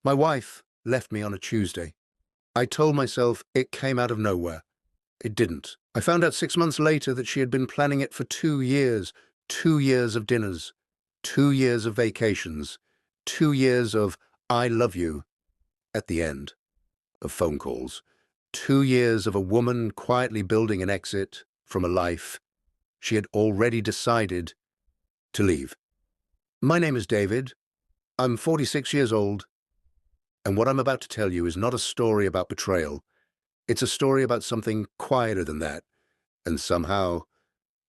My wife left me on a Tuesday. I told myself it came out of nowhere. It didn't. I found out 6 months later that she had been planning it for 2 years. 2 years of dinners, 2 years of vacations, 2 years of I love you at the end, of phone calls. 2 years of a woman quietly building an exit from a life she had already decided to leave. My name is David. I'm 46 years old, and what I'm about to tell you is not a story about betrayal. It's a story about something quieter than that, and somehow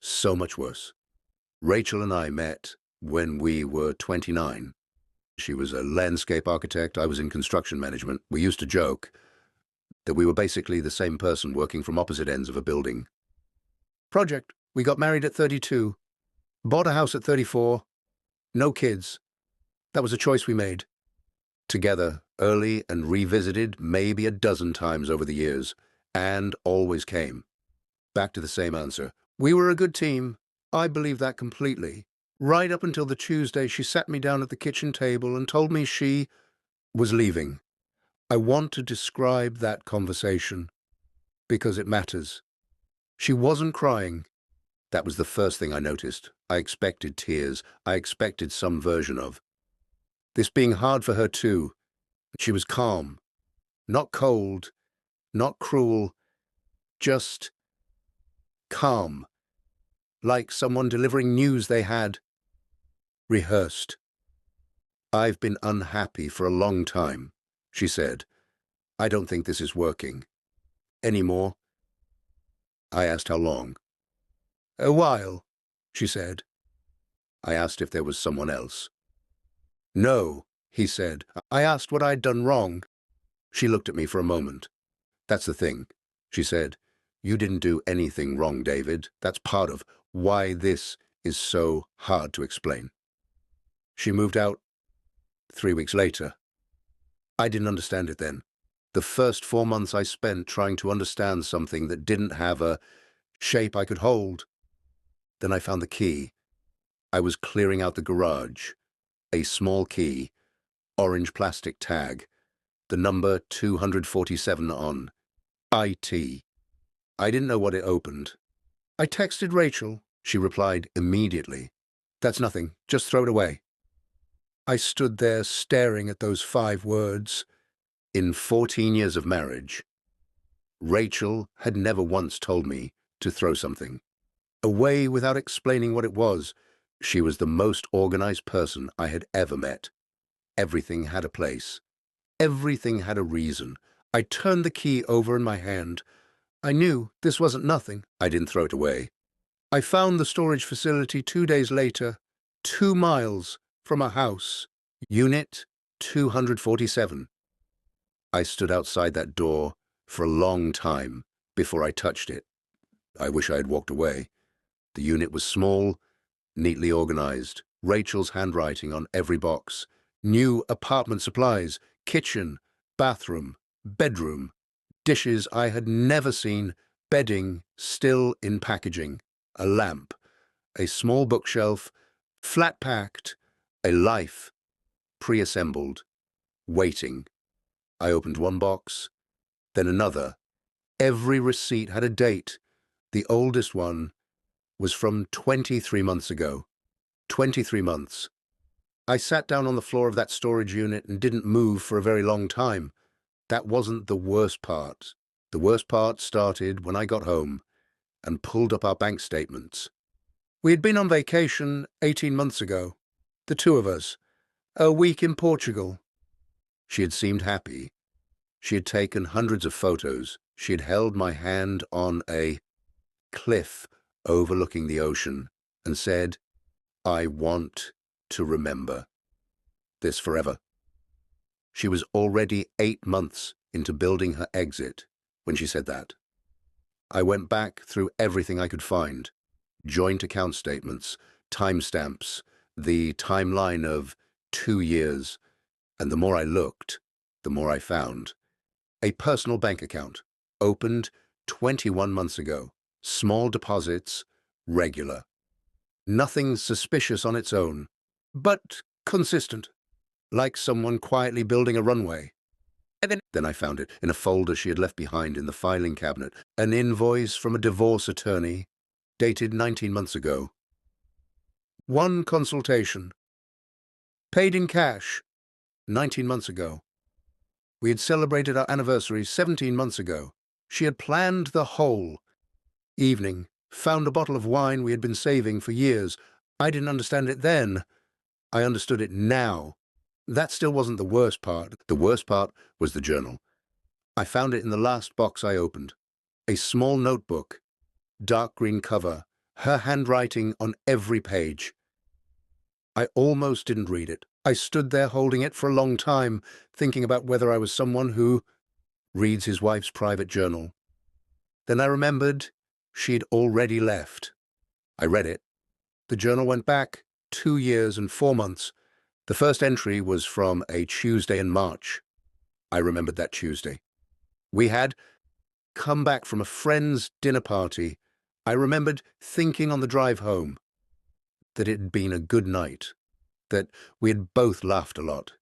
so much worse. Rachel and I met when we were 29. She was a landscape architect. I was in construction management. We used to joke that we were basically the same person working from opposite ends of a building. Project. We got married at 32, bought a house at 34, no kids. That was a choice we made. Together, early and revisited maybe a dozen times over the years, and always came back to the same answer. We were a good team. I believe that completely. Right up until the Tuesday she sat me down at the kitchen table and told me she was leaving. I want to describe that conversation because it matters. She wasn't crying. That was the first thing I noticed. I expected tears. I expected some version of this being hard for her too. She was calm, not cold, not cruel, just calm, like someone delivering news they had rehearsed. I've been unhappy for a long time, she said. I don't think this is working. Anymore? I asked how long. A while, she said. I asked if there was someone else. No, he said. I asked what I'd done wrong. She looked at me for a moment. That's the thing, she said. You didn't do anything wrong, David. That's part of why this is so hard to explain. She moved out 3 weeks later. I didn't understand it then. The first 4 months I spent trying to understand something that didn't have a shape I could hold. Then I found the key. I was clearing out the garage. A small key, orange plastic tag, the number 247 on. IT. I didn't know what it opened. I texted Rachel. She replied immediately. That's nothing. Just throw it away. I stood there staring at those 5 words. In 14 years of marriage, Rachel had never once told me to throw something away without explaining what it was. She was the most organized person I had ever met. Everything had a place. Everything had a reason. I turned the key over in my hand. I knew this wasn't nothing. I didn't throw it away. I found the storage facility 2 days later, 2 miles from a house. Unit 247. I stood outside that door for a long time before I touched it. I wish I had walked away. The unit was small, neatly organized, Rachel's handwriting on every box, new apartment supplies, kitchen, bathroom, bedroom, dishes I had never seen, bedding still in packaging, a lamp, a small bookshelf, flat-packed, a life pre-assembled, waiting. I opened one box, then another. Every receipt had a date. The oldest one was from 23 months ago. 23 months. I sat down on the floor of that storage unit and didn't move for a very long time. That wasn't the worst part. The worst part started when I got home and pulled up our bank statements. We had been on vacation 18 months ago, the two of us, a week in Portugal. She had seemed happy. She had taken hundreds of photos. She had held my hand on a cliff overlooking the ocean and said, I want to remember this forever. She was already 8 months into building her exit when she said that. I went back through everything I could find. Joint account statements, timestamps, the timeline of 2 years, and the more I looked, the more I found. A personal bank account, opened 21 months ago. Small deposits, regular. Nothing suspicious on its own, but consistent. like someone quietly building a runway. Then I found it in a folder she had left behind in the filing cabinet, an invoice from a divorce attorney dated 19 months ago. One consultation, paid in cash, 19 months ago. We had celebrated our anniversary 17 months ago. She had planned the whole evening, found a bottle of wine we had been saving for years. I didn't understand it then. I understood it now. That still wasn't the worst part. The worst part was the journal. I found it in the last box I opened. A small notebook, dark green cover, her handwriting on every page. I almost didn't read it. I stood there holding it for a long time, thinking about whether I was someone who reads his wife's private journal. Then I remembered she'd already left. I read it. The journal went back 2 years and 4 months. The first entry was from a Tuesday in March. I remembered that Tuesday. We had come back from a friend's dinner party. I remembered thinking on the drive home that it had been a good night, that we had both laughed a lot.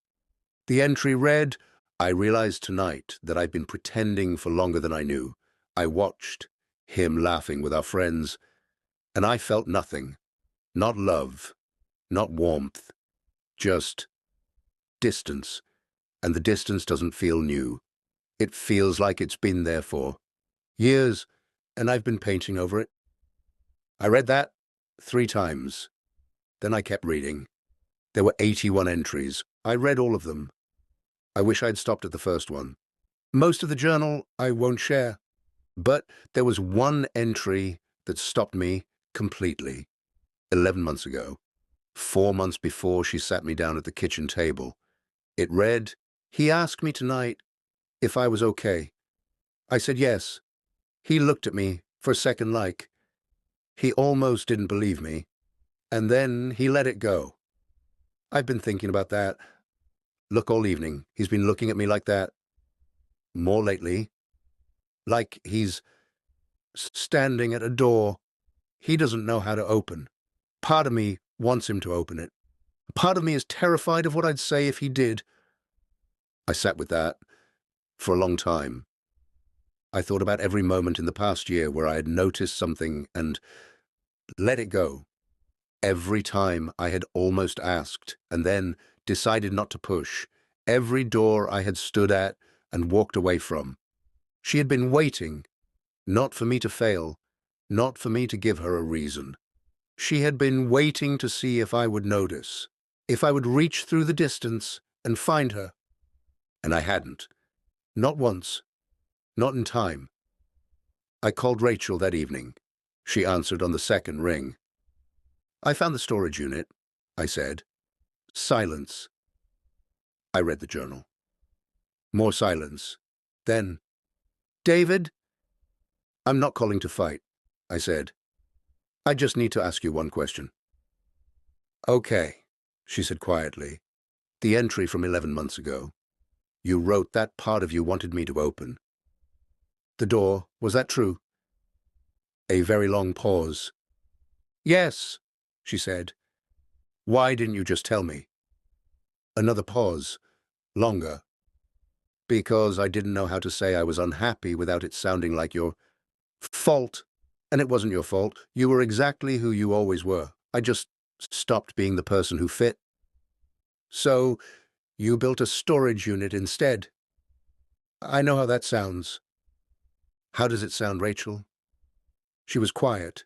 The entry read, "I realized tonight that I'd been pretending for longer than I knew. I watched him laughing with our friends, and I felt nothing. Not love, not warmth, just distance. And the distance doesn't feel new. It feels like it's been there for years, and I've been painting over it." I read that 3 times. Then I kept reading. There were 81 entries. I read all of them. I wish I'd stopped at the first one. Most of the journal I won't share. But there was one entry that stopped me completely. 11 months ago. 4 months before she sat me down at the kitchen table. It read, "He asked me tonight if I was okay. I said yes. He looked at me for a second like he almost didn't believe me. And then he let it go. I've been thinking about that. Look, all evening, he's been looking at me like that. More lately. Like he's standing at a door he doesn't know how to open. Part of me wants him to open it. Part of me is terrified of what I'd say if he did." I sat with that for a long time. I thought about every moment in the past year where I had noticed something and let it go. Every time I had almost asked and then decided not to push. Every door I had stood at and walked away from. She had been waiting, not for me to fail, not for me to give her a reason. She had been waiting to see if I would notice, if I would reach through the distance and find her. And I hadn't. Not once. Not in time. I called Rachel that evening. She answered on the second ring. "I found the storage unit," I said. Silence. I read the journal. More silence. Then, "David, I'm not calling to fight," I said. "I just need to ask you one question." "Okay," she said quietly. "The entry from 11 months ago. You wrote that part of you wanted me to open. The door, was that true?" A very long pause. "Yes," she said. "Why didn't you just tell me?" Another pause. Longer. "Because I didn't know how to say I was unhappy without it sounding like your fault. And it wasn't your fault. You were exactly who you always were. I just stopped being the person who fit. So you built a storage unit instead. I know how that sounds." "How does it sound, Rachel?" She was quiet.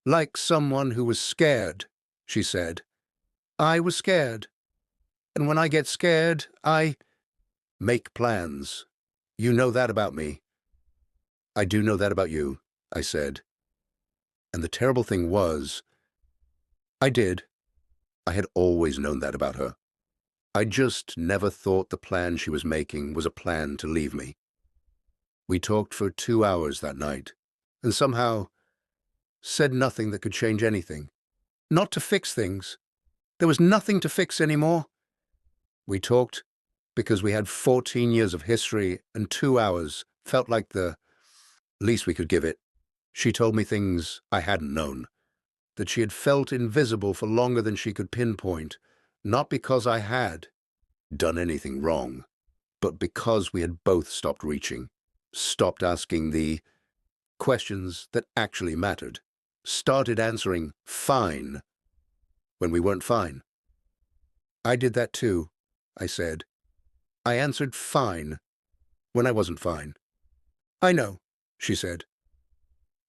"Like someone who was scared," she said. "I was scared. And when I get scared, I make plans. You know that about me." "I do know that about you," I said. And the terrible thing was, I did. I had always known that about her. I just never thought the plan she was making was a plan to leave me. We talked for 2 hours that night, and somehow said nothing that could change anything. Not to fix things. There was nothing to fix anymore. We talked because we had 14 years of history, and 2 hours felt like the least we could give it. She told me things I hadn't known, that she had felt invisible for longer than she could pinpoint, Not because I had done anything wrong, but because we had both stopped reaching, stopped asking the questions that actually mattered, started answering fine when we weren't fine. I did that too, I said. I answered fine when I wasn't fine. I know, she said.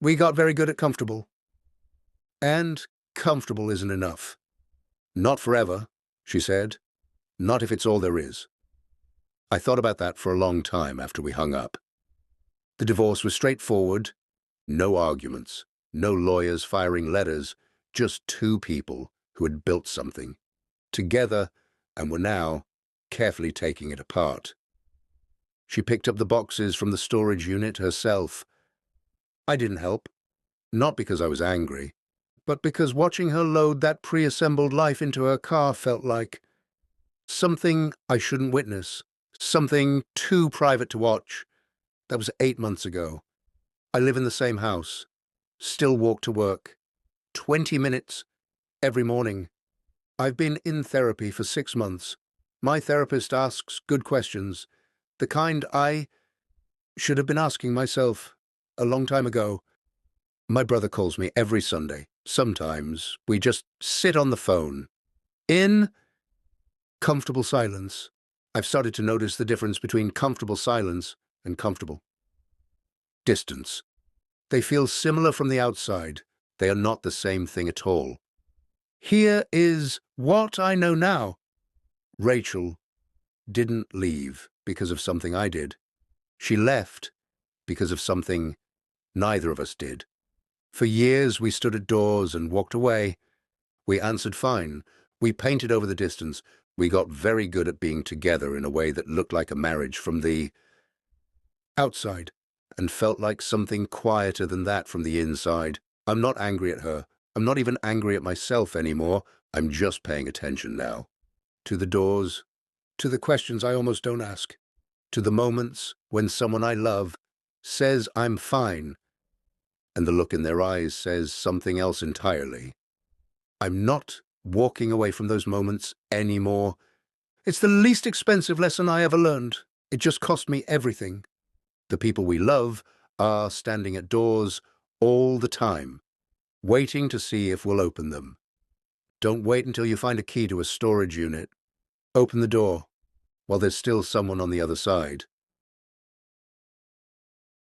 We got very good at comfortable. And comfortable isn't enough. Not forever, she said. Not if it's all there is. I thought about that for a long time after we hung up. The divorce was straightforward, no arguments, no lawyers firing letters, just two people who had built something together and were now carefully taking it apart. She picked up the boxes from the storage unit herself. I didn't help, not because I was angry, but because watching her load that pre-assembled life into her car felt like something I shouldn't witness, something too private to watch. That was 8 months ago. I live in the same house, still walk to work, 20 minutes every morning. I've been in therapy for 6 months. My therapist asks good questions, the kind I should have been asking myself a long time ago. My brother calls me every Sunday. Sometimes we just sit on the phone. In comfortable silence. I've started to notice the difference between comfortable silence and comfortable distance. They feel similar from the outside. They are not the same thing at all. Here is what I know now. Rachel didn't leave because of something I did. She left because of something neither of us did. For years we stood at doors and walked away. We answered fine. We painted over the distance. We got very good at being together in a way that looked like a marriage from the outside and felt like something quieter than that from the inside. I'm not angry at her. I'm not even angry at myself anymore. I'm just paying attention now. To the doors, to the questions I almost don't ask, to the moments when someone I love says I'm fine, and the look in their eyes says something else entirely. I'm not walking away from those moments anymore. It's the least expensive lesson I ever learned. It just cost me everything. The people we love are standing at doors all the time, waiting to see if we'll open them. Don't wait until you find a key to a storage unit. Open the door while there's still someone on the other side.